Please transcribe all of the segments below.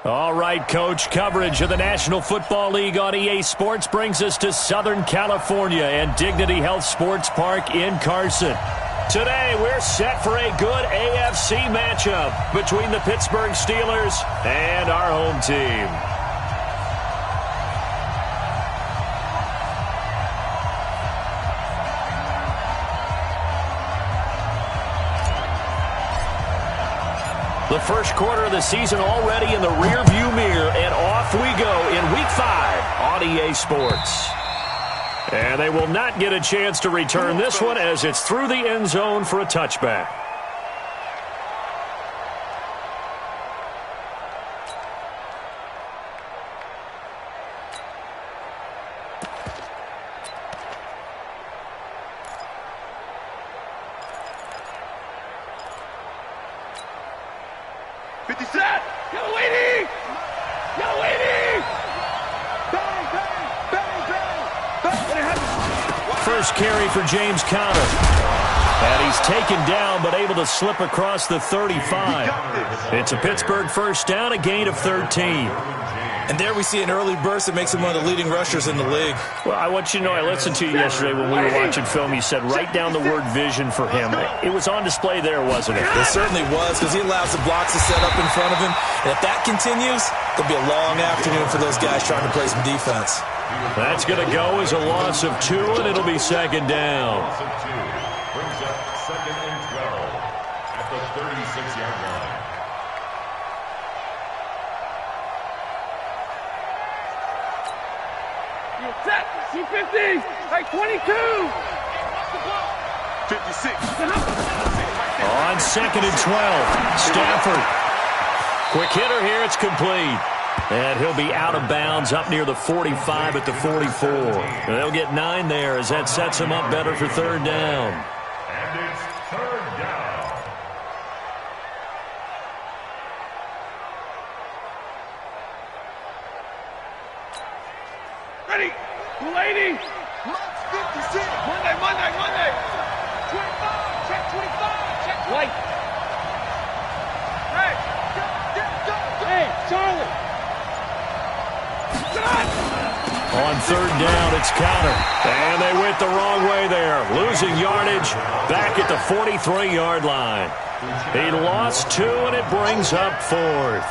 All right, Coach, coverage of the National Football League on EA Sports brings us to Southern California and Dignity Health Sports Park in Carson. Today, we're set for a good AFC matchup between the Pittsburgh Steelers and our home team. The first quarter of the season already in the rearview mirror, and off we go in Week 5 on EA Sports. And they will not get a chance to return this one as it's through the end zone for a touchback. First carry for James Conner. And he's taken down but able to slip across the 35. It's a Pittsburgh first down, a gain of 13. And there we see an early burst that makes him one of the leading rushers in the league. Well, I want you to know, I listened to you yesterday when we were watching film. You said write down the word vision for him. It was on display there, wasn't it? It certainly was, because he allows the blocks to set up in front of him. And if that continues, there'll be a long afternoon for those guys trying to play some defense. That's going to go as a loss of 2, and it'll be second down. Brings up 2nd and 12 at the 36-yard line. Set, C50, right 22. 56. On 2nd and 12, Stafford. Quick hitter here, it's complete. And he'll be out of bounds up near the 45 at the 44. And they'll get 9 there as that sets him up better for third down. And it's third down. Ready, 280. 56. Monday. 25, check 25, check white. Hey, Charlie. On third down, it's Conner. And they went the wrong way there. Losing yardage back at the 43-yard line. He lost 2, and it brings up 4th.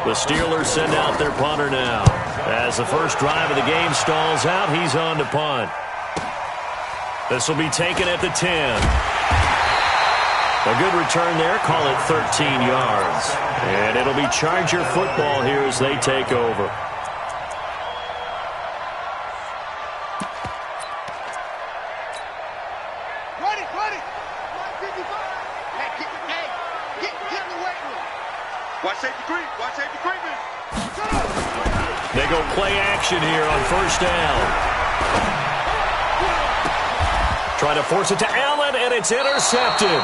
The Steelers send out their punter now. As the first drive of the game stalls out, he's on to punt. This will be taken at the 10. A good return there, call it 13 yards. And it'll be Charger football here as they take over. They go play action here on first down. Trying to force it to Allen, and it's intercepted.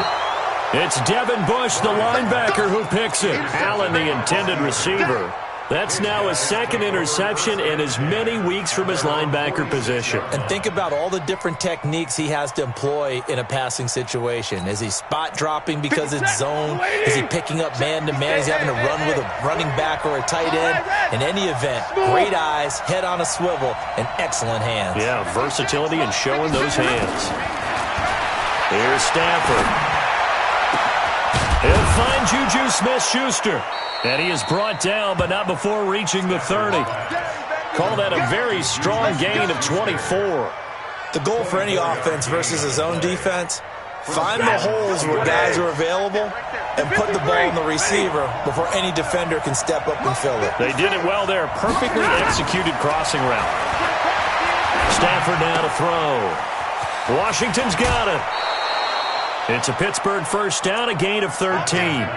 It's Devin Bush, the linebacker, who picks it. Allen, the intended receiver. That's now his 2nd interception in as many weeks from his linebacker position. And think about all the different techniques he has to employ in a passing situation. Is he spot dropping because it's zone? Is he picking up man-to-man? Is he having to run with a running back or a tight end? In any event, great eyes, head on a swivel, and excellent hands. Yeah, versatility and showing those hands. Here's Stafford. He'll find Juju Smith-Schuster. And he is brought down, but not before reaching the 30. Call that a very strong gain of 24. The goal for any offense versus a zone defense, find the holes where guys are available and put the ball in the receiver before any defender can step up and fill it. They did it well there. Perfectly executed crossing route. Stafford now to throw. Washington's got it. It's a Pittsburgh first down, a gain of 13.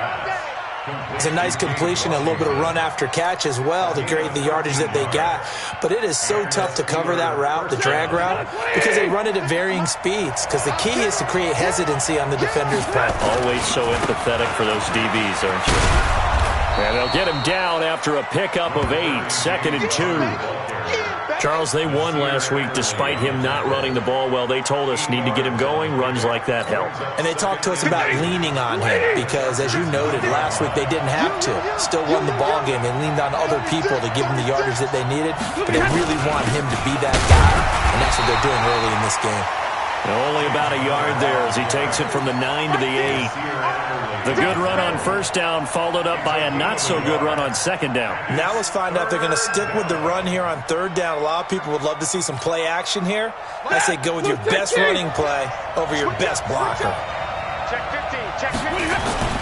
It's a nice completion, a little bit of run after catch as well to create the yardage that they got. But it is so tough to cover that route, the drag route, because they run it at varying speeds. Because the key is to create hesitancy on the defender's part. Always so empathetic for those DBs, aren't you? And they'll get him down after a pickup of 8, 2nd and 2. Charles, they won last week despite him not running the ball well. They told us need to get him going. Runs like that help. And they talked to us about leaning on him because, as you noted, last week they didn't have to. Still won the ball game. They leaned on other people to give them the yardage that they needed, but they really want him to be that guy, and that's what they're doing early in this game. Only about a yard there as he takes it from the 9 to the 8. The good run on first down followed up by a not-so-good run on second down. Now let's find out if they're going to stick with the run here on third down. A lot of people would love to see some play action here. I say go with your best running play over your best blocker. Check 15, check 15.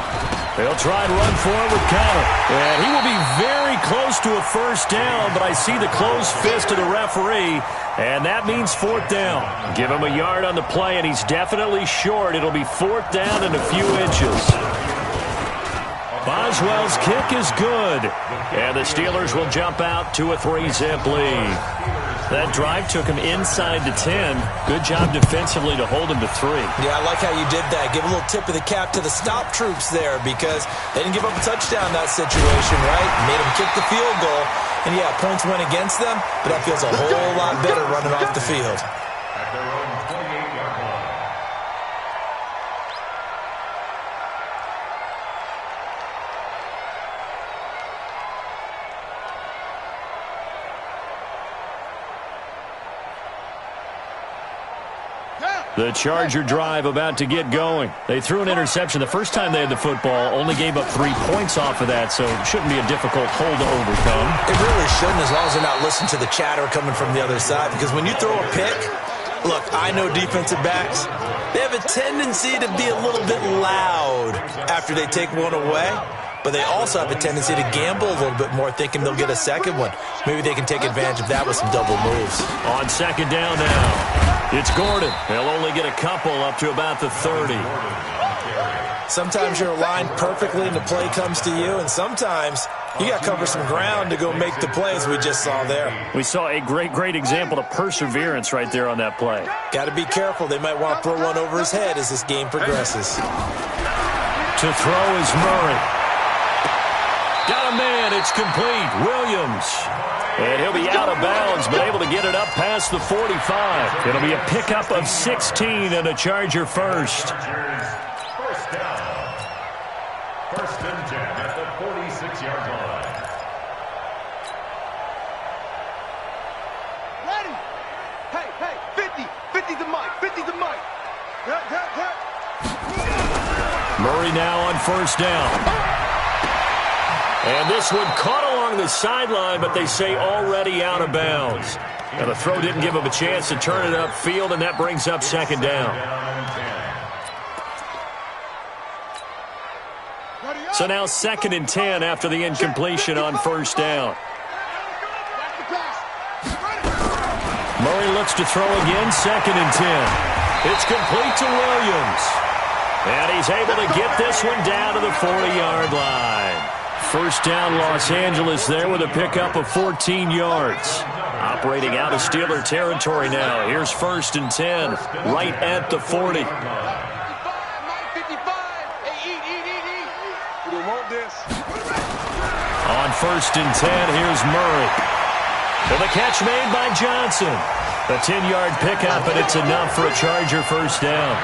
They'll try and run for it with Connor. And he will be very close to a first down, but I see the closed fist of the referee, and that means fourth down. Give him a yard on the play, and he's definitely short. It'll be fourth down and a few inches. Boswell's kick is good, and the Steelers will jump out to a 3-zip lead. That drive took him inside the 10. Good job defensively to hold him to 3. Yeah, I like how you did that. Give a little tip of the cap to the stop troops there because they didn't give up a touchdown in that situation, right? Made them kick the field goal. And, yeah, points went against them, but that feels a whole lot better running off the field. At their own 28-yard line. The Charger drive about to get going. They threw an interception the first time they had the football, only gave up 3 points off of that, so it shouldn't be a difficult hole to overcome. It really shouldn't, as long as they're not listening to the chatter coming from the other side, because when you throw a pick, look, I know defensive backs, they have a tendency to be a little bit loud after they take one away, but they also have a tendency to gamble a little bit more, thinking they'll get a second one. Maybe they can take advantage of that with some double moves. On second down now. It's Gordon. They'll only get a couple up to about the 30. Sometimes you're aligned perfectly and the play comes to you, and sometimes you got to cover some ground to go make the plays we just saw there. We saw a great example of perseverance right there on that play. Got to be careful. They might want to throw one over his head as this game progresses. To throw is Murray. Got a man. It's complete. Williams. And he'll be out of bounds, but able to get it up past the 45. It'll be a pickup of 16 and a Charger first. First down. First and 10 at the 46-yard line. Ready? Hey, 50. 50 the mic. 50 the mic. Murray now on first down. And this one caught along the sideline, but they say already out of bounds. Now the throw didn't give him a chance to turn it upfield, and that brings up second down. So now 2nd and 10 after the incompletion on first down. Murray looks to throw again, 2nd and 10. It's complete to Williams. And he's able to get this one down to the 40-yard line. First down, Los Angeles there with a pickup of 14 yards. Operating out of Steeler territory now. Here's 1st and 10, right at the 40. 55, Hey, eat. We don't want this. On 1st and 10, here's Murray. And the catch made by Johnson. A 10-yard pickup, and it's enough for a Charger first down.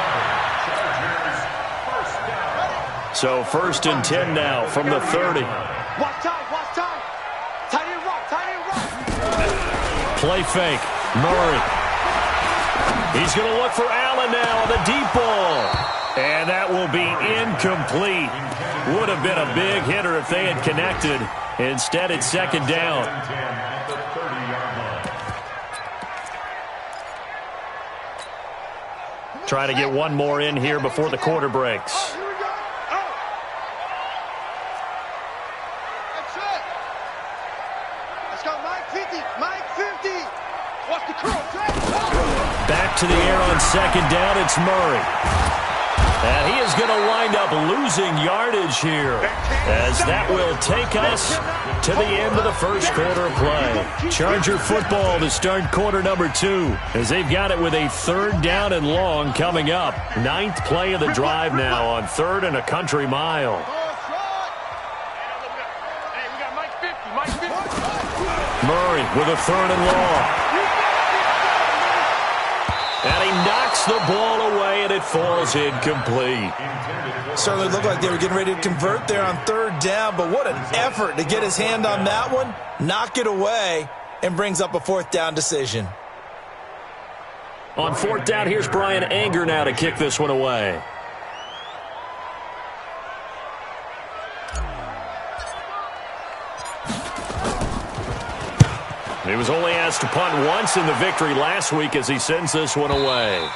So 1st and 10 now from the 30. Watch time. Tight end rock. Play fake. Murray. He's going to look for Allen now on the deep ball. And that will be incomplete. Would have been a big hitter if they had connected. Instead, it's second down. Trying to get one more in here before the quarter breaks. Back to the air on second down, it's Murray. And he is going to wind up losing yardage here, as that will take us to the end of the first quarter of play. Charger football to start quarter number 2, as they've got it with a 3rd down and long coming up. 9th play of the drive now on 3rd and a country mile. Murray with a 3rd and long. And he knocks the ball away, and it falls incomplete. Certainly looked like they were getting ready to convert there on 3rd down, but what an effort to get his hand on that one, knock it away, and brings up a 4th down decision. On 4th down, here's Brian Anger now to kick this one away. He was only asked to punt once in the victory last week as he sends this one away.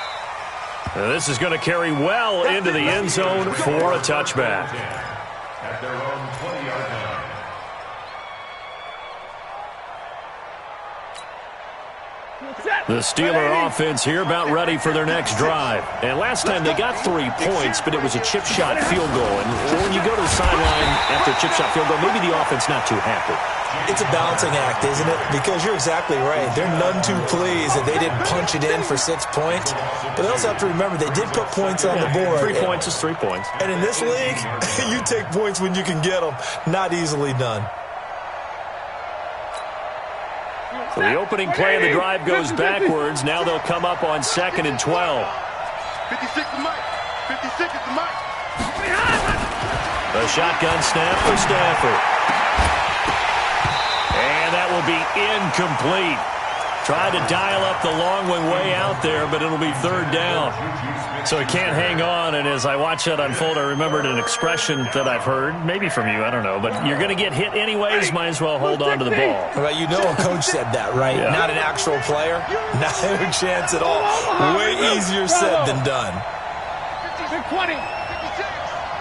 And this is going to carry well into the end zone for a touchback. At their own 20-yard line. The Steeler offense here about ready for their next drive. And last time they got 3 points, but it was a chip shot field goal. And when you go to the sideline after a chip shot field goal, maybe the offense not too happy. It's a balancing act, isn't it? Because you're exactly right. They're none too pleased that they didn't punch it in for 6 points. But they also have to remember they did put points on the board. 3 points is 3 points. And in this league, you take points when you can get them. Not easily done. So the opening play of the drive goes backwards. Now they'll come up on 2nd and 12. 56 is Mike. 56 is the Mike. A shotgun snap for Stafford. And that will be incomplete. Tried to dial up the long one way out there, but it'll be 3rd down. So he can't hang on, and as I watch that unfold, I remembered an expression that I've heard, maybe from you, I don't know, but you're going to get hit anyways, might as well hold on to the ball. Well, you know a coach said that, right? Yeah. Not an actual player. Not a chance at all. Way easier said than done. 20. 56.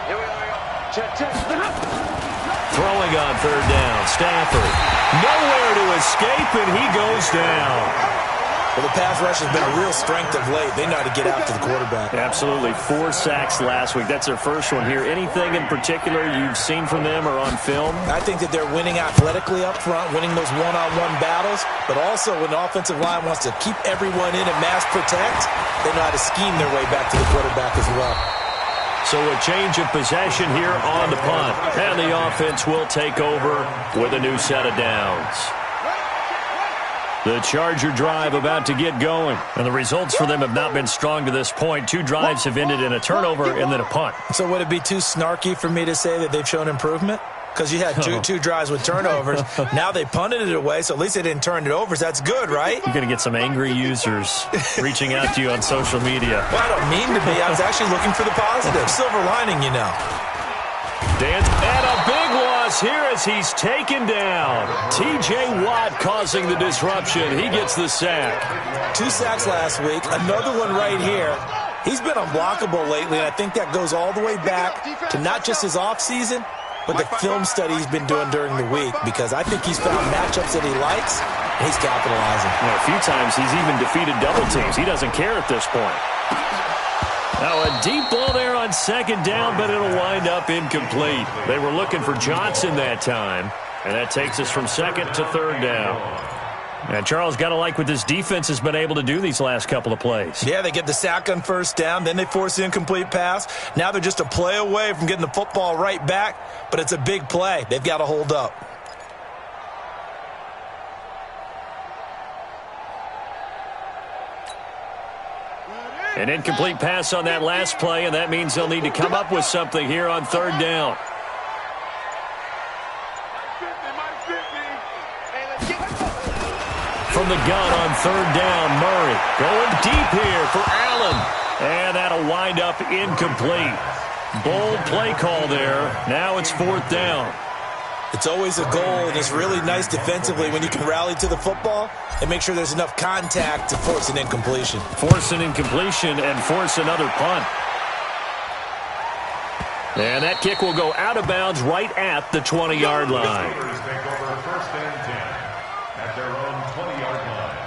Here we are. Check. Throwing on 3rd down, Stafford. Nowhere to escape, and he goes down. Well, the pass rush has been a real strength of late. They know how to get out to the quarterback. Absolutely. 4 sacks last week. That's their first one here. Anything in particular you've seen from them or on film? I think that they're winning athletically up front, winning those one-on-one battles, but also when the offensive line wants to keep everyone in and mass protect, they know how to scheme their way back to the quarterback as well. So a change of possession here on the punt. And the offense will take over with a new set of downs. The Charger drive about to get going. And the results for them have not been strong to this point. 2 drives have ended in a turnover and then a punt. So would it be too snarky for me to say that they've shown improvement? Because you had two drives with turnovers. Now they punted it away, so at least they didn't turn it over. So that's good, right? You're going to get some angry users reaching out to you on social media. Well, I don't mean to be. I was actually looking for the positive. Silver lining, you know. And a big loss here as he's taken down. T.J. Watt causing the disruption. He gets the sack. 2 sacks last week. Another one right here. He's been unblockable lately, and I think that goes all the way back to not just his offseason, but the film study he's been doing during the week, because I think he's found matchups that he likes, and he's capitalizing. Well, a few times he's even defeated double teams. He doesn't care at this point. Now a deep ball there on 2nd down, but it'll wind up incomplete. They were looking for Johnson that time, and that takes us from 2nd to 3rd down. And Charles, got to like what this defense has been able to do these last couple of plays. Yeah, they get the sack on 1st down, then they force the incomplete pass. Now they're just a play away from getting the football right back, but it's a big play. They've got to hold up. An incomplete pass on that last play, and that means they'll need to come up with something here on 3rd down. From the gun on 3rd down, Murray going deep here for Allen. And that'll wind up incomplete. Bold play call there. Now it's 4th down. It's always a goal, and it's really nice defensively when you can rally to the football and make sure there's enough contact to force an incompletion. Force an incompletion and force another punt. And that kick will go out of bounds right at the 20-yard line. Steelers take over 1st and 10 at their own 20-yard line.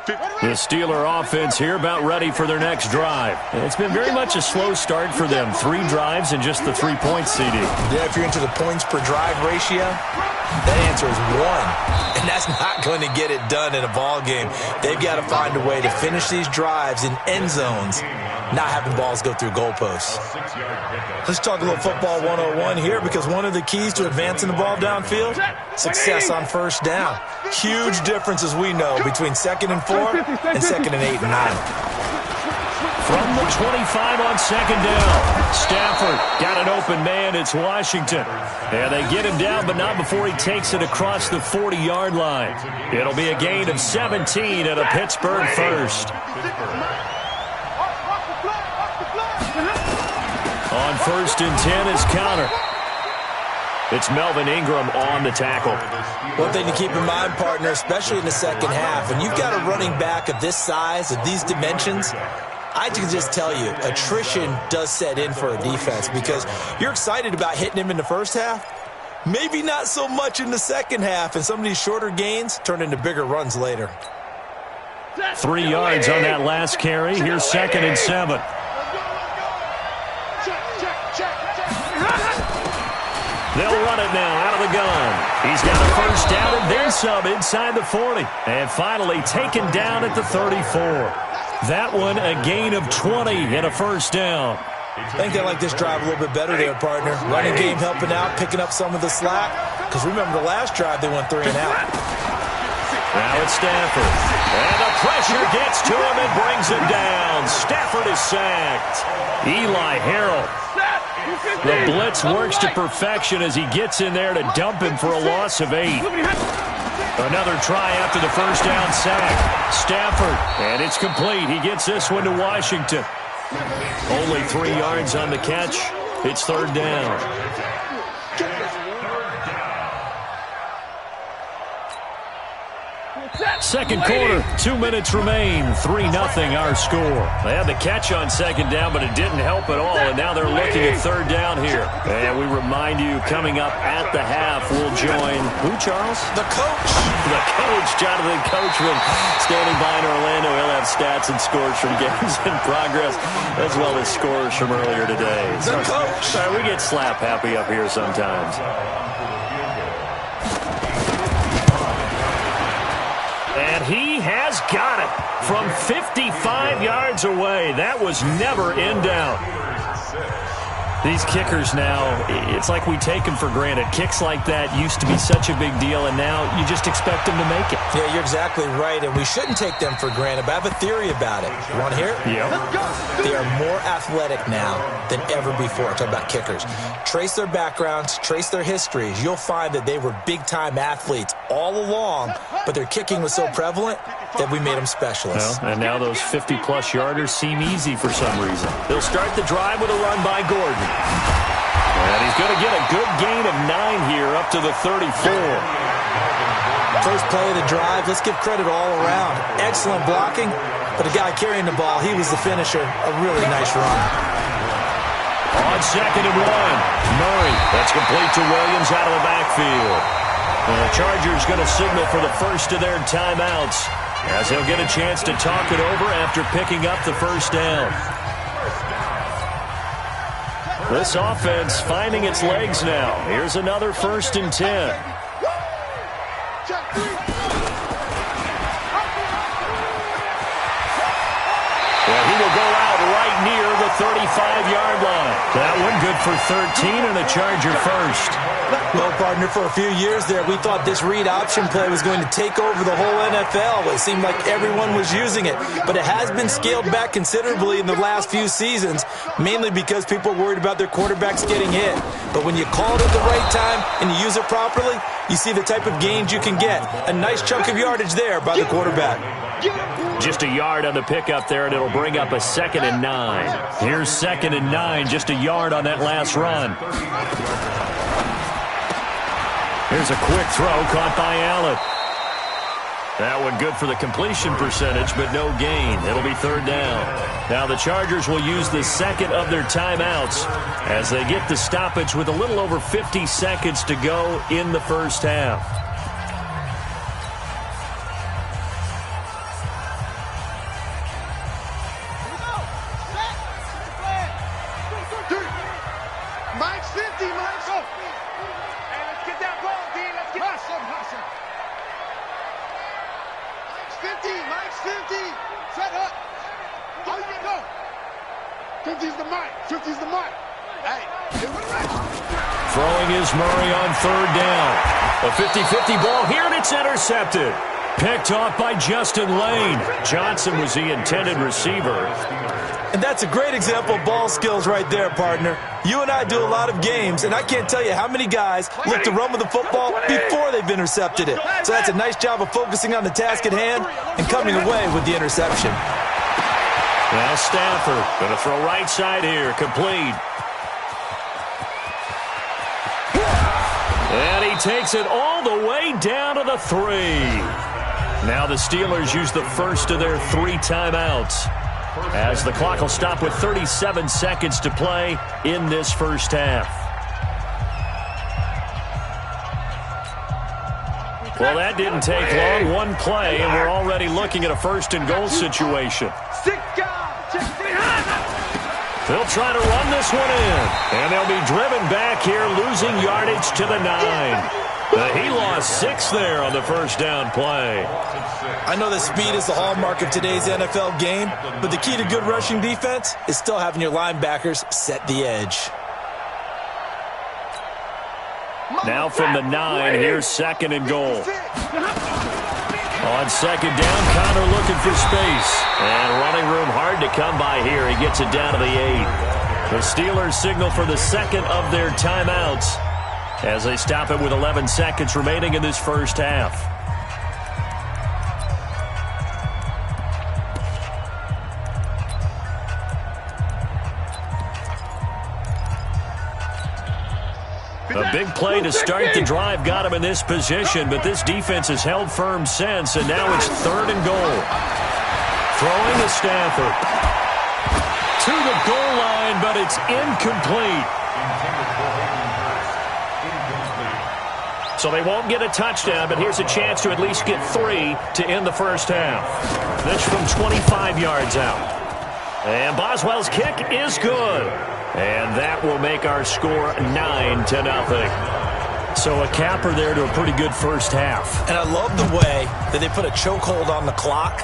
The Steeler offense here about ready for their next drive. It's been very much a slow start for them. 3 drives and just the 3 points, CD. Yeah, if you're into the points per drive ratio, that answer is 1. And that's not going to get it done in a ball game. They've got to find a way to finish these drives in end zones not having balls go through goalposts. Let's talk a little football 101 here, because one of the keys to advancing the ball downfield, success on first down. Huge difference, as we know, between 2nd and 4 and 2nd and 8 and 9. From the 25 on 2nd down, Stafford got an open man. It's Washington. And they get him down, but not before he takes it across the 40-yard line. It'll be a gain of 17 and a Pittsburgh first. On 1st and 10 is counter. It's Melvin Ingram on the tackle. One thing to keep in mind, partner, especially in the second half, when you've got a running back of this size, of these dimensions, I can just tell you, attrition does set in for a defense, because you're excited about hitting him in the first half. Maybe not so much in the second half, and some of these shorter gains turn into bigger runs later. 3 yards on that last carry. Here's 2nd and 7. They'll run it now out of the gun. He's got a first down and then some inside the 40. And finally taken down at the 34. That one a gain of 20 and a first down. I think they like this drive a little bit better there, partner. Running game helping out, picking up some of the slack. Because remember the last drive, they went 3 and out. Now it's Stafford. And the pressure gets to him and brings him down. Stafford is sacked. Eli Harold. The blitz works to perfection as he gets in there to dump him for a loss of 8. Another try after the first down sack. Stafford, and it's complete. He gets this one to Washington. Only 3 yards on the catch. It's 3rd down. Second quarter, 2 minutes remain. 3-0 our score. They had the catch on 2nd down, but it didn't help at all, and now they're looking at 3rd down here. And we remind you, coming up at the half, we'll join who, Charles? The coach. The coach, Jonathan Coachman, standing by in Orlando. He'll have stats and scores from games in progress, as well as scores from earlier today. The coach. Sorry, we get slap happy up here sometimes. And he has got it from 55 yards away. That was never in doubt. These kickers now, it's like we take them for granted. Kicks like that used to be such a big deal, and now you just expect them to make it. Yeah, you're exactly right, and we shouldn't take them for granted, but I have a theory about it. You want to hear it? Yeah. They are more athletic now than ever before. Talk about kickers. Trace their backgrounds, trace their histories. You'll find that they were big-time athletes all along, but their kicking was so prevalent that we made them specialists. Well, and now those 50-plus yarders seem easy for some reason. They'll start the drive with a run by Gordon. And he's going to get a good gain of 9 here up to the 34. First play of the drive, let's give credit all around. Excellent blocking, but the guy carrying the ball, he was the finisher. A really nice run. On 2nd and 1, Murray. That's complete to Williams out of the backfield. And the Chargers going to signal for the first of their timeouts, as they'll get a chance to talk it over after picking up the first down. This offense finding its legs now. Here's another 1st and 10. Well, he will go out right near the 35-yard line. That one good for 13 and a Charger first. Well, partner, for a few years there, we thought this read option play was going to take over the whole NFL. It seemed like everyone was using it, but it has been scaled back considerably in the last few seasons, mainly because people are worried about their quarterbacks getting hit. But when you call it at the right time and you use it properly, you see the type of gains you can get. A nice chunk of yardage there by the quarterback. Just a yard on the pickup there, and it'll bring up a 2nd and 9. Here's 2nd and 9, just a yard on that last run. Here's a quick throw caught by Allen. That one good for the completion percentage, but no gain. It'll be 3rd down. Now the Chargers will use the second of their timeouts as they get the stoppage with a little over 50 seconds to go in the first half. Mike's 50, Mike's up. Hey, let's get that ball, D. Let's get hustle. Mike's 50, Mike's 50. Set up. Go, go. 50's the mark. 50's the mark. Hey, Throwing is Murray on third down. A 50-50 ball here, and it's intercepted. Picked off by Justin Lane. Johnson was the intended receiver. And that's a great example of ball skills right there, partner. You and I do a lot of games, and I can't tell you how many guys look to run with the football before they've intercepted it. So that's a nice job of focusing on the task at hand and coming away with the interception. Now Stafford going to throw right side here, complete. And he takes it all the way down to the 3. Now the Steelers use the first of their 3 timeouts, as the clock will stop with 37 seconds to play in this first half. Well, that didn't take long. One play, and we're already looking at a first and goal situation. They'll try to run this one in, and they'll be driven back here, losing yardage to the 9. He lost 6 there on the first down play. I know that speed is the hallmark of today's NFL game, but the key to good rushing defense is still having your linebackers set the edge. Now from the 9, here's second and goal. On second down, Connor looking for space. And running room hard to come by here. He gets it down to the 8. The Steelers signal for the second of their timeouts as they stop it with 11 seconds remaining in this first half. A big play to start the drive got him in this position, but this defense has held firm since, and now it's third and goal. Throwing to Stafford. To the goal line, but it's incomplete. So they won't get a touchdown, but here's a chance to at least get 3 to end the first half. This from 25 yards out. And Boswell's kick is good. And that will make our score 9-0. So a capper there to a pretty good first half. And I love the way that they put a chokehold on the clock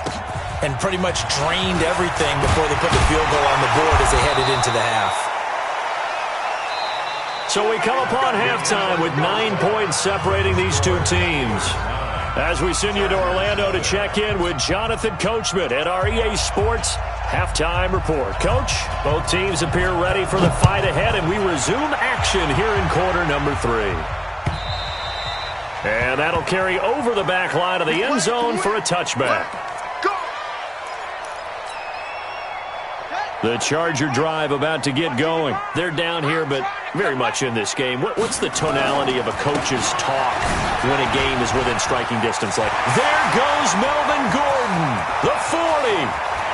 and pretty much drained everything before they put the field goal on the board as they headed into the half. So we come upon halftime with 9 points separating these two teams. As we send you to Orlando to check in with Jonathan Coachman at our EA Sports Halftime Report. Coach, both teams appear ready for the fight ahead, and we resume action here in quarter number 3. And that'll carry over the back line of the end zone for a touchback. The Charger drive about to get going. They're down here, but very much in this game. What's the tonality of a coach's talk when a game is within striking distance? Like, there goes Melvin Gordon, the 40,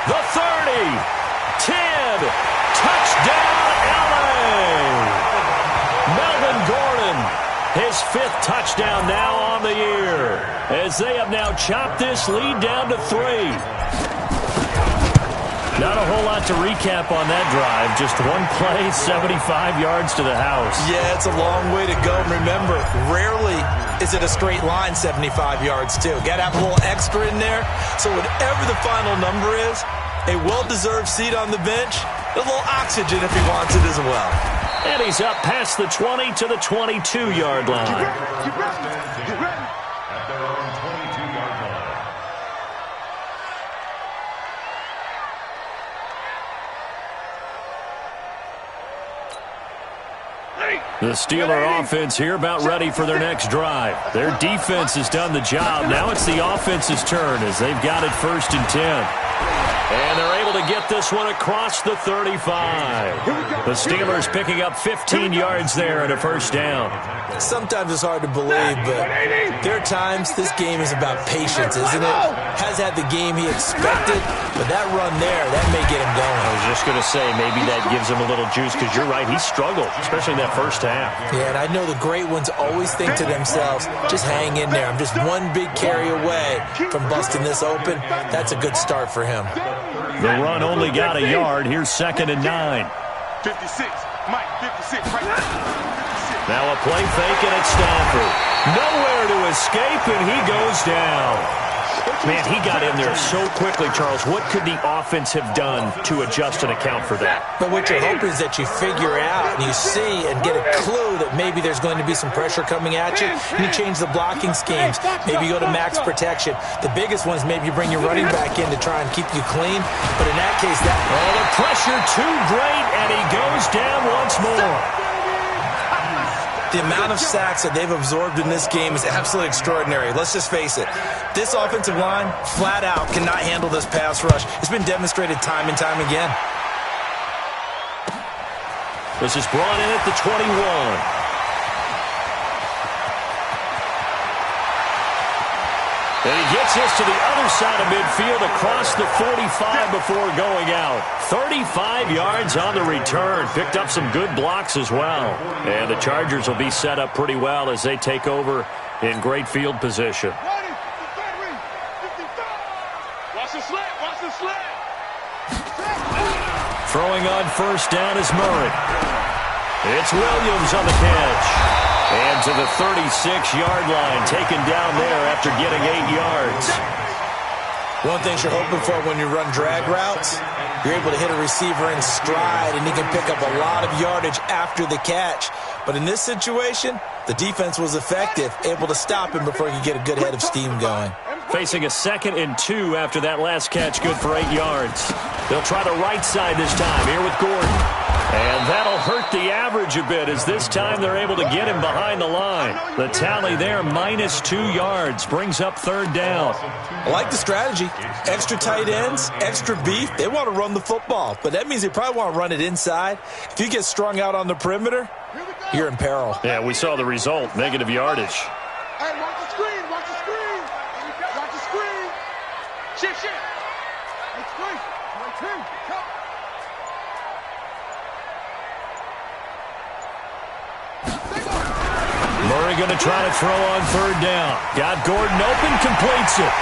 the 30, 10, touchdown LA! Melvin Gordon, his 5th touchdown now on the year, as they have now chopped this lead down to 3. Not a whole lot to recap on that drive. Just one play, 75 yards to the house. Yeah, it's a long way to go. Remember, rarely is it a straight line 75 yards, too. Got to have a little extra in there. So whatever the final number is, a well-deserved seat on the bench, a little oxygen if he wants it as well. And he's up past the 20 to the 22-yard line. Get ready. At their own 22-yard line. The Steeler offense here about ready for their next drive. Their defense has done the job. Now it's the offense's turn as they've got it 1st and 10. And they're able to get this one across the 35. The Steelers picking up 15 yards there and a first down. Sometimes it's hard to believe, but there are times this game is about patience, isn't it? Has had the game he expected, but that run there, that may get him going. I was just going to say, maybe that gives him a little juice, because you're right, he struggled, especially in that first half. Yeah, and I know the great ones always think to themselves, just hang in there. I'm just one big carry away from busting this open. That's a good start for him. The run only got a yard. Here's 2nd and 9. 56. Mike, 56. Right. 56. Now a play fake, and it's Stafford. Nowhere to escape, and he goes down. Man, he got in there so quickly, Charles. What could the offense have done to adjust and account for that? But what you're hoping is that you figure out and you see and get a clue that maybe there's going to be some pressure coming at you. You change the blocking schemes. Maybe you go to max protection. The biggest one is maybe you bring your running back in to try and keep you clean. But in that case, that... Oh, the pressure too great, and he goes down once more. The amount of sacks that they've absorbed in this game is absolutely extraordinary. Let's just face it. This offensive line, flat out, cannot handle this pass rush. It's been demonstrated time and time again. This is brought in at the 21. And he gets this to the other side of midfield across the 45 before going out. 35 yards on the return. Picked up some good blocks as well. And the Chargers will be set up pretty well as they take over in great field position. Watch the slant, watch the slant. Throwing on first down is Murray. It's Williams on the catch. And to the 36-yard line, taken down there after getting 8 yards. One thing you're hoping for when you run drag routes, you're able to hit a receiver in stride, and he can pick up a lot of yardage after the catch. But in this situation, the defense was effective, able to stop him before he could get a good head of steam going. Facing a 2nd and 2 after that last catch, good for 8 yards. They'll try the right side this time, here with Gordon. And that'll hurt the average a bit as this time they're able to get him behind the line. The tally there, -2 yards, brings up 3rd down. I like the strategy. Extra tight ends, extra beef. They want to run the football, but that means they probably want to run it inside. If you get strung out on the perimeter, you're in peril. Yeah, we saw the result, negative yardage. Hey, watch the screen, watch the screen. Watch the screen. Shift. Hey, screen. Murray going to try to throw on 3rd down. Got Gordon open, completes it.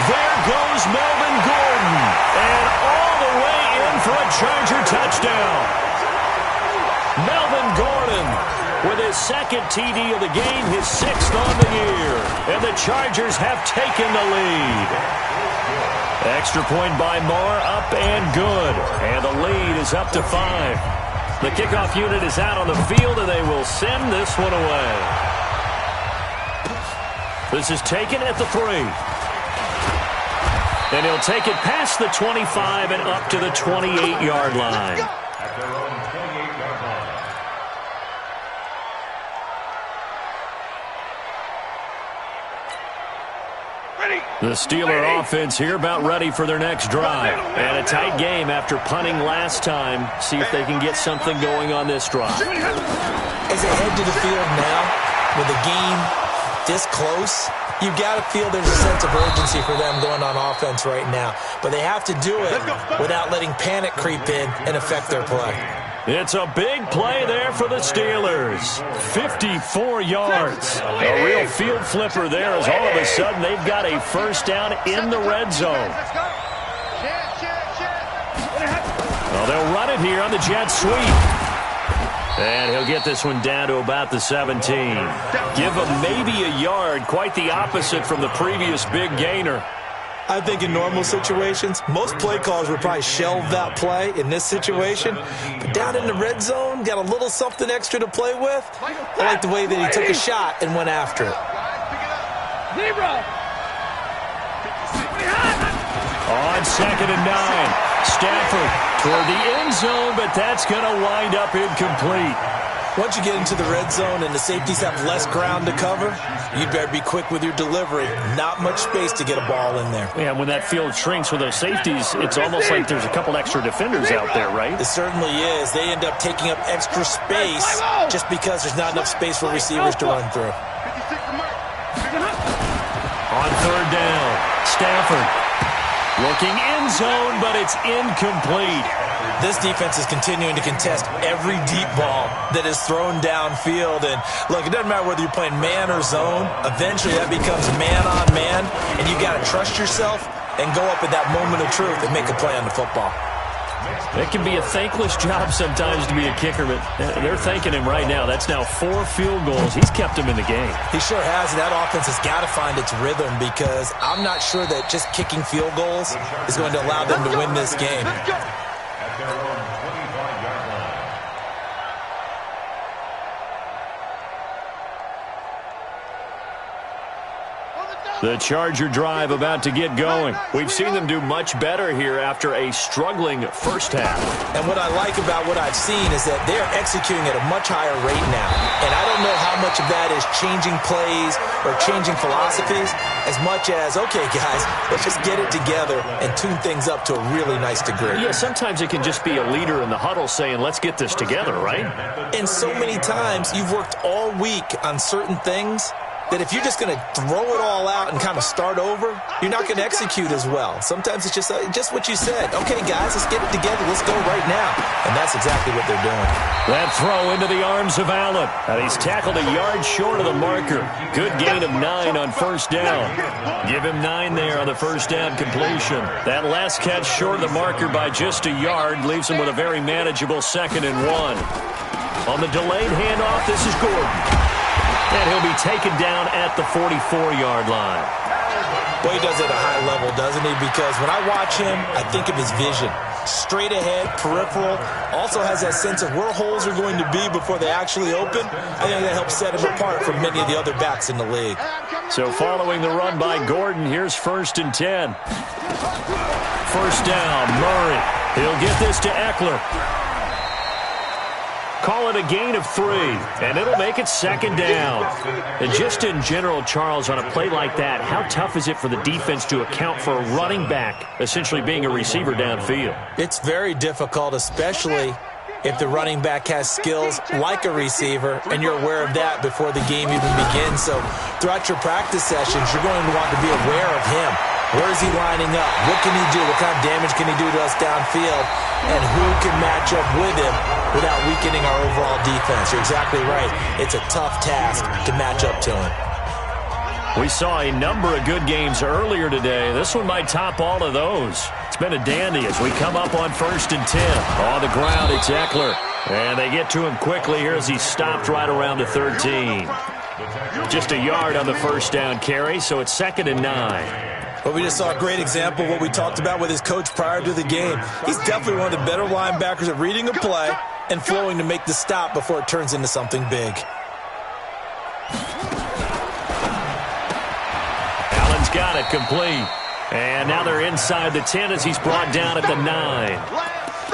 There goes Melvin Gordon. And all the way in for a Charger touchdown. Melvin Gordon with his 2nd TD of the game, his 6th on the year. And the Chargers have taken the lead. Extra point by Moore, up and good. And the lead is up to 5. The kickoff unit is out on the field, and they will send this one away. This is taken at the 3. And he'll take it past the 25 and up to the 28-yard line. At their own 28-yard line. The Steeler offense here about ready for their next drive. And a tight game after punting last time. See if they can get something going on this drive. As they head to the field now, with the game this close, you've got to feel there's a sense of urgency for them going on offense right now. But they have to do it without letting panic creep in and affect their play. It's a big play there for the Steelers. 54 yards. A real field flipper there as all of a sudden they've got a first down in the red zone. Well, they'll run it here on the jet sweep. And he'll get this one down to about the 17. Give him maybe a yard, quite the opposite from the previous big gainer. I think in normal situations, most play callers would probably shelve that play in this situation. But down in the red zone, got a little something extra to play with. I like the way that he took a shot and went after it. On 2nd and 9, Stafford toward the end zone, but that's going to wind up incomplete. Once you get into the red zone and the safeties have less ground to cover, you'd better be quick with your delivery. Not much space to get a ball in there. Yeah, when that field shrinks with those safeties, it's almost like there's a couple extra defenders out there, right? It certainly is. They end up taking up extra space just because there's not enough space for receivers to run through. On 3rd down, Stafford looking end zone, but it's incomplete. This defense is continuing to contest every deep ball that is thrown downfield. And look, it doesn't matter whether you're playing man or zone. Eventually that becomes man on man, and you got to trust yourself and go up at that moment of truth and make a play on the football. It can be a thankless job sometimes to be a kicker, but they're thanking him right now. That's now 4 field goals. He's kept him in the game. He sure has. That offense has got to find its rhythm because I'm not sure that just kicking field goals is going to allow them to win this game. At their own 25-yard line. The Charger drive about to get going. We've seen them do much better here after a struggling first half. And what I like about what I've seen is that they're executing at a much higher rate now. And I don't know how much of that is changing plays or changing philosophies as much as, okay, guys, let's just get it together and tune things up to a really nice degree. Yeah, sometimes it can just be a leader in the huddle saying, let's get this together, right? And so many times you've worked all week on certain things that if you're just going to throw it all out and kind of start over, you're not going to execute as well. Sometimes it's just what you said. Okay, guys, let's get it together. Let's go right now. And that's exactly what they're doing. That throw into the arms of Allen. And he's tackled a yard short of the marker. Good gain of 9 on first down. Give him 9 there on the first down completion. That last catch short of the marker by just a yard leaves him with a very manageable 2nd and 1. On the delayed handoff, this is Gordon. And he'll be taken down at the 44-yard line. Well, he does it at a high level, doesn't he? Because when I watch him, I think of his vision. Straight ahead, peripheral. Also has that sense of where holes are going to be before they actually open. I think that helps set him apart from many of the other backs in the league. So following the run by Gordon, here's 1st and 10. First down, Murray. He'll get this to Eckler. Call it a gain of 3, and it'll make it 2nd down. And just in general, Charles, on a play like that, how tough is it for the defense to account for a running back essentially being a receiver downfield? It's very difficult, especially if the running back has skills like a receiver, and you're aware of that before the game even begins. So throughout your practice sessions, you're going to want to be aware of him. Where is he lining up? What can he do? What kind of damage can he do to us downfield? And who can match up with him without weakening our overall defense? You're exactly right. It's a tough task to match up to him. We saw a number of good games earlier today. This one might top all of those. It's been a dandy as we come up on 1st and 10. On the ground, it's Eckler. And they get to him quickly here as he stopped right around the 13. Just a yard on the first down carry, so it's 2nd and 9. Well, we just saw a great example of what we talked about with his coach prior to the game. He's definitely one of the better linebackers at reading a play and flowing to make the stop before it turns into something big. Allen's got it complete. And now they're inside the 10 as he's brought down at the 9.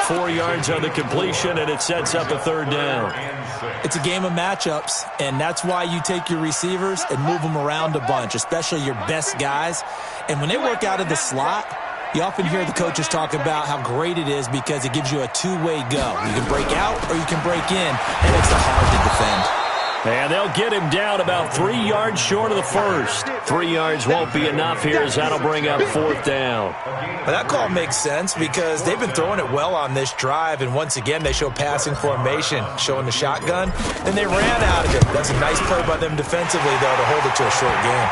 4 yards on the completion, and it sets up a 3rd down. It's a game of matchups, and that's why you take your receivers and move them around a bunch, especially your best guys. And when they work out of the slot, you often hear the coaches talk about how great it is because it gives you a two-way go. You can break out or you can break in, and it makes it hard to defend. And they'll get him down about 3 yards short of the first. 3 yards won't be enough here as that'll bring up 4th down. Well, that call makes sense because they've been throwing it well on this drive, and once again they show passing formation, showing the shotgun, and they ran out of it. That's a nice play by them defensively, though, to hold it to a short game.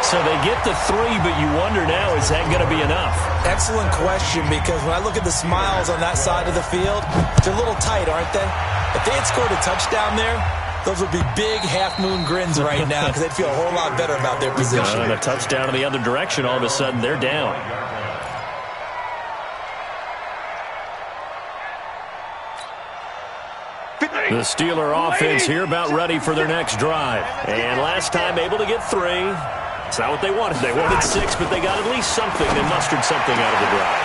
So they get the 3, but you wonder now, is that going to be enough? Excellent question, because when I look at the smiles on that side of the field, they're a little tight, aren't they? If they had scored a touchdown there, those would be big half-moon grins right now because they'd feel a whole lot better about their position. And a touchdown in the other direction, all of a sudden they're down. The Steeler offense here about ready for their next drive. And last time able to get 3. It's not what they wanted. They wanted 6, but they got at least something. They mustered something out of the drive.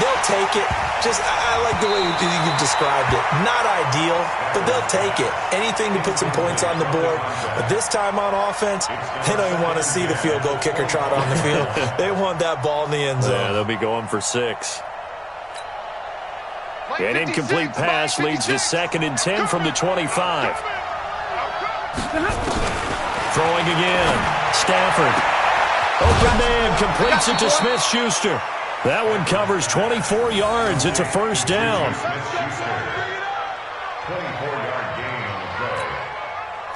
They'll take it. I like the way you've described it. Not ideal, but they'll take it. Anything to put some points on the board. But this time on offense, they don't even want to see the field goal kicker trot on the field. They want that ball in the end zone. Yeah, they'll be going for 6. An incomplete pass leads to 2nd and 10 from the 25. Throwing again. Stafford. Open man completes it to Smith-Schuster. That one covers 24 yards. It's a first down. 24-yard gain on the play.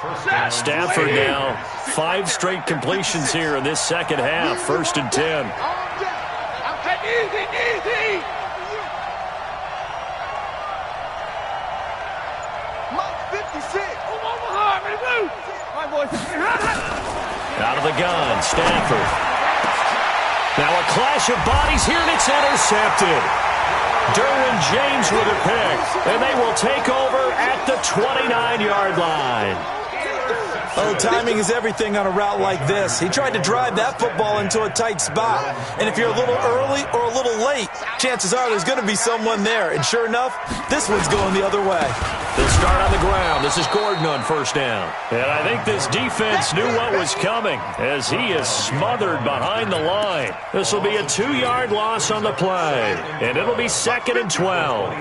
First down. Stafford now 5 straight completions here in this second half. 1st and 10. the gun, Stafford. Now a clash of bodies here, and it's intercepted. Derwin James with a pick, and they will take over at the 29-yard line. Oh, timing is everything on a route like this. He tried to drive that football into a tight spot. And if you're a little early or a little late, chances are there's going to be someone there. And sure enough, this one's going the other way. They'll start on the ground. This is Gordon on first down. And I think this defense knew what was coming as he is smothered behind the line. This will be a 2-yard loss on the play. And it'll be 2nd and 12.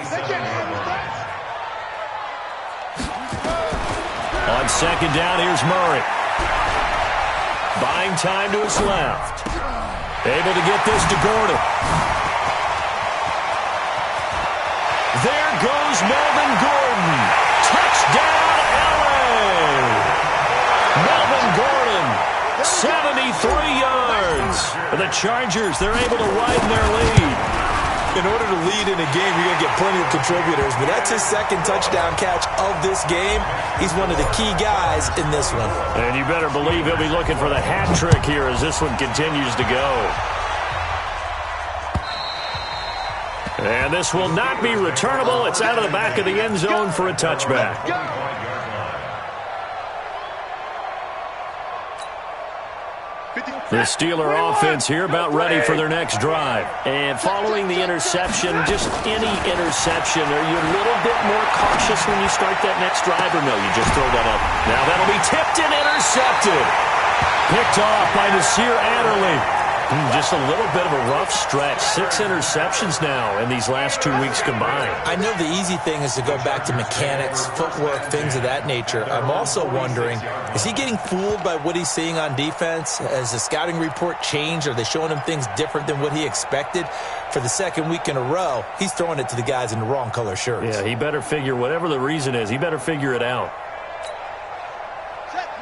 On second down, here's Murray. Buying time to his left. Able to get this to Gordon. There goes Melvin Gordon. Touchdown, LA! Melvin Gordon, 73 yards. For the Chargers, they're able to widen their lead. In order to lead in a game, you're going to get plenty of contributors, but that's his second touchdown catch of this game. He's one of the key guys in this one. And you better believe he'll be looking for the hat trick here as this one continues to go. And this will not be returnable. It's out of the back of the end zone for a touchback. The Steeler offense here about ready for their next drive. And following the interception, just any interception, are you a little bit more cautious when you start that next drive, or no, you just throw that up? Now that'll be tipped and intercepted. Picked off by Nasir Adderley. Just a little bit of a rough stretch. 6 interceptions now in these last 2 weeks combined. I know the easy thing is to go back to mechanics, footwork, things of that nature. I'm also wondering, is he getting fooled by what he's seeing on defense? Has the scouting report changed? Are they showing him things different than what he expected? For the second week in a row, he's throwing it to the guys in the wrong color shirts. Yeah, he better figure, whatever the reason is, he better figure it out.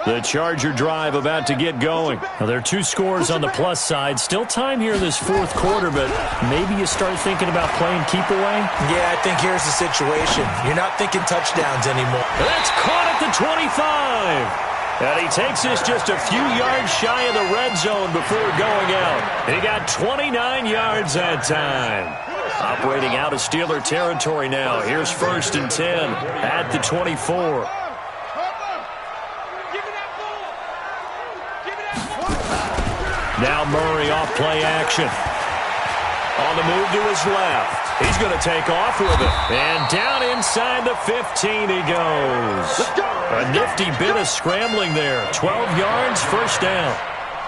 The Charger drive about to get going. Now, there are 2 scores on the plus side. Still time here in this fourth quarter, but maybe you start thinking about playing keep away? Yeah, I think here's the situation. You're not thinking touchdowns anymore. That's caught at the 25. And he takes this just a few yards shy of the red zone before going out. He got 29 yards that time. Operating out of Steeler territory now. Here's 1st and 10 at the 24. Now Murray off play action. On the move to his left. He's going to take off with it. And down inside the 15 he goes. A nifty bit of scrambling there. 12 yards, 1st down.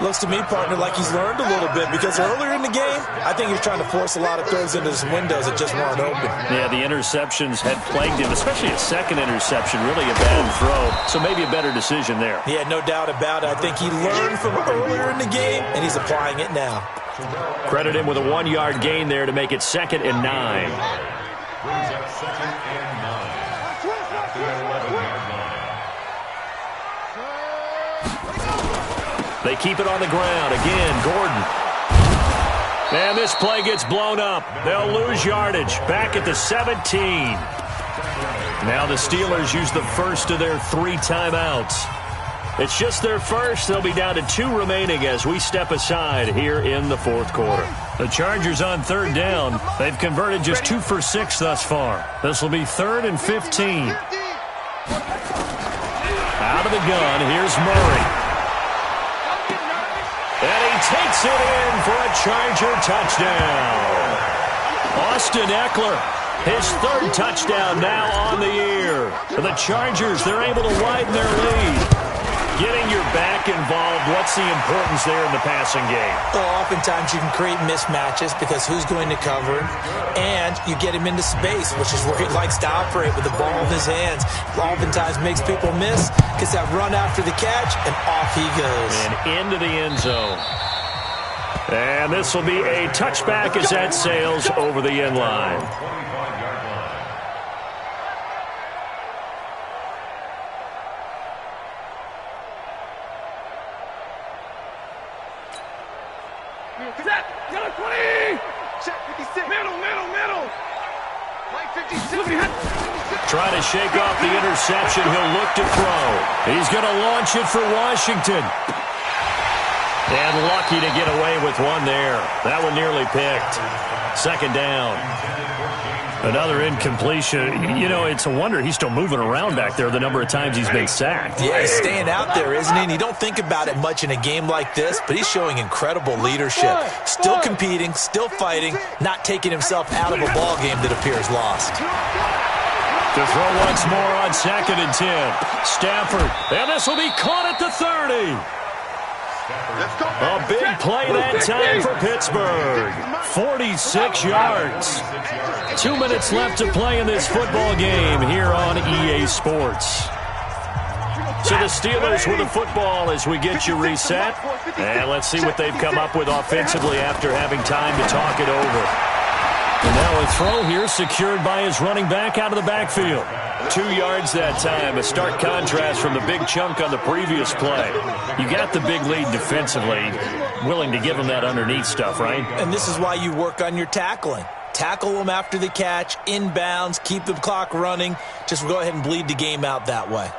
Looks to me, partner, like he's learned a little bit because earlier in the game, I think he was trying to force a lot of throws into some windows that just weren't open. Yeah, the interceptions had plagued him, especially a second interception, really a bad throw. So maybe a better decision there. Yeah, no doubt about it. I think he learned from earlier in the game, and he's applying it now. Credit him with a 1-yard gain there to make it 2nd and 9. Brings up 2nd and 9. At the 11-yard line. They keep it on the ground. Again, Gordon. And this play gets blown up. They'll lose yardage. Back at the 17. Now the Steelers use the first of their 3 timeouts. It's just their first. They'll be down to 2 remaining as we step aside here in the fourth quarter. The Chargers on 3rd down. They've converted just 2 for 6 thus far. This will be 3rd and 15. Out of the gun, here's Murray. And he takes it in for a Charger touchdown. Austin Eckler, his 3rd touchdown now on the year. For the Chargers, they're able to widen their lead. Getting your back involved, what's the importance there in the passing game? Well, oftentimes you can create mismatches because who's going to cover him, and you get him into space, which is where he likes to operate with the ball in his hands. Oftentimes makes people miss, gets that run after the catch, and off he goes. And into the end zone. And this will be a touchback as that sails over the end line. Set, yellow 20! Check 56. Middle. Line 56. Trying to shake off the interception. He'll look to throw. He's going to launch it for Washington. And lucky to get away with one there. That one nearly picked. Second down. Another incompletion. You know, it's a wonder he's still moving around back there the number of times he's been sacked. Yeah, he's staying out there, isn't he? And you don't think about it much in a game like this, but he's showing incredible leadership. Still competing, still fighting, not taking himself out of a ball game that appears lost. To throw once more on 2nd and 10. Stafford, and this will be caught at the 30. A big play that time for Pittsburgh. 46 yards. 2 minutes left to play in this football game here on EA Sports. So the Steelers with the football as we get you reset. And let's see what they've come up with offensively after having time to talk it over. And now a throw here secured by his running back out of the backfield. 2 yards that time, a stark contrast from the big chunk on the previous play. You got the big lead defensively, willing to give him that underneath stuff, right? And this is why you work on your tackling. Tackle them after the catch, inbounds, keep the clock running. Just go ahead and bleed the game out that way.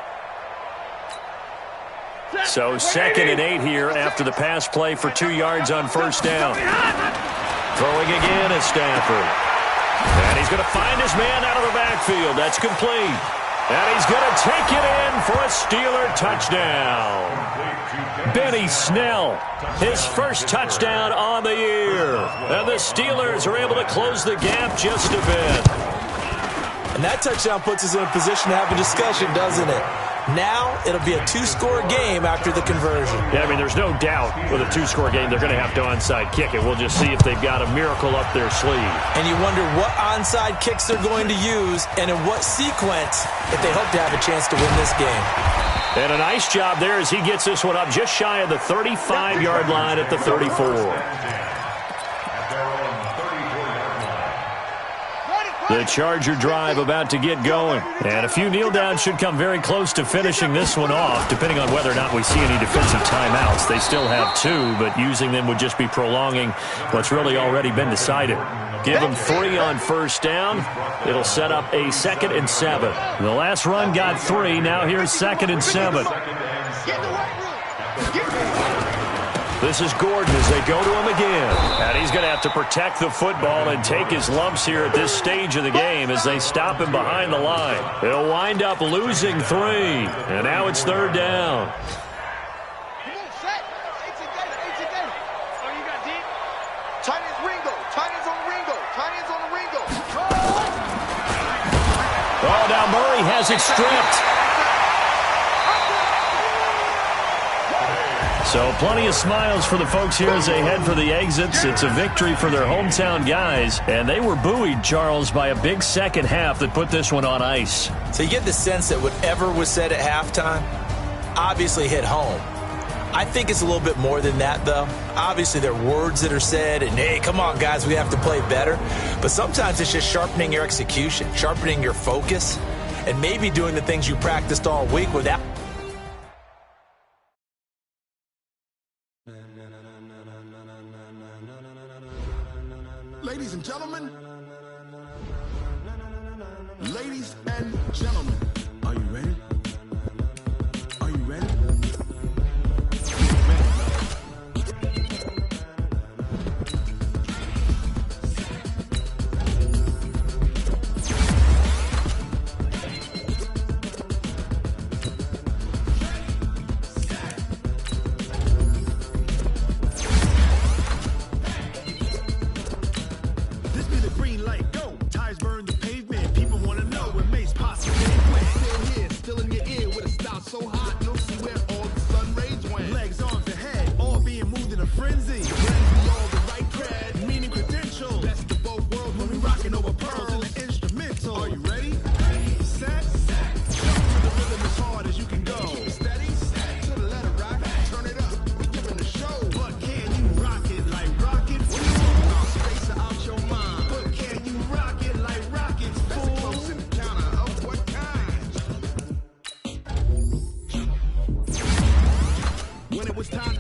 So 2nd and 8 here after the pass play for 2 yards on first down. Throwing again is Stafford. And he's going to find his man out of the backfield. That's complete. And he's going to take it in for a Steeler touchdown. Benny Snell, his first touchdown on the year. And the Steelers are able to close the gap just a bit. And that touchdown puts us in a position to have a discussion, doesn't it? Now it'll be a 2-score game after the conversion. Yeah, I mean, there's no doubt with a 2-score game they're going to have to onside kick it. We'll just see if they've got a miracle up their sleeve. And you wonder what onside kicks they're going to use and in what sequence if they hope to have a chance to win this game. And a nice job there as he gets this one up just shy of the 35-yard line at the 34. The Charger drive about to get going. And a few kneel downs should come very close to finishing this one off, depending on whether or not we see any defensive timeouts. They still have 2, but using them would just be prolonging what's really already been decided. Give them 3 on first down. It'll set up a 2nd and 7. The last run got 3. Now here's 2nd and 7. This is Gordon as they go to him again. And he's going to have to protect the football and take his lumps here at this stage of the game as they stop him behind the line. He'll wind up losing 3. And now it's 3rd down. Oh, now Murray has it stripped. So plenty of smiles for the folks here as they head for the exits. It's a victory for their hometown guys. And they were buoyed, Charles, by a big second half that put this one on ice. So you get the sense that whatever was said at halftime obviously hit home. I think it's a little bit more than that, though. Obviously, there are words that are said, and, hey, come on, guys, we have to play better. But sometimes it's just sharpening your execution, sharpening your focus, and maybe doing the things you practiced all week without. Ladies and gentlemen, ladies and gentlemen, are you ready? Are you ready? When it was time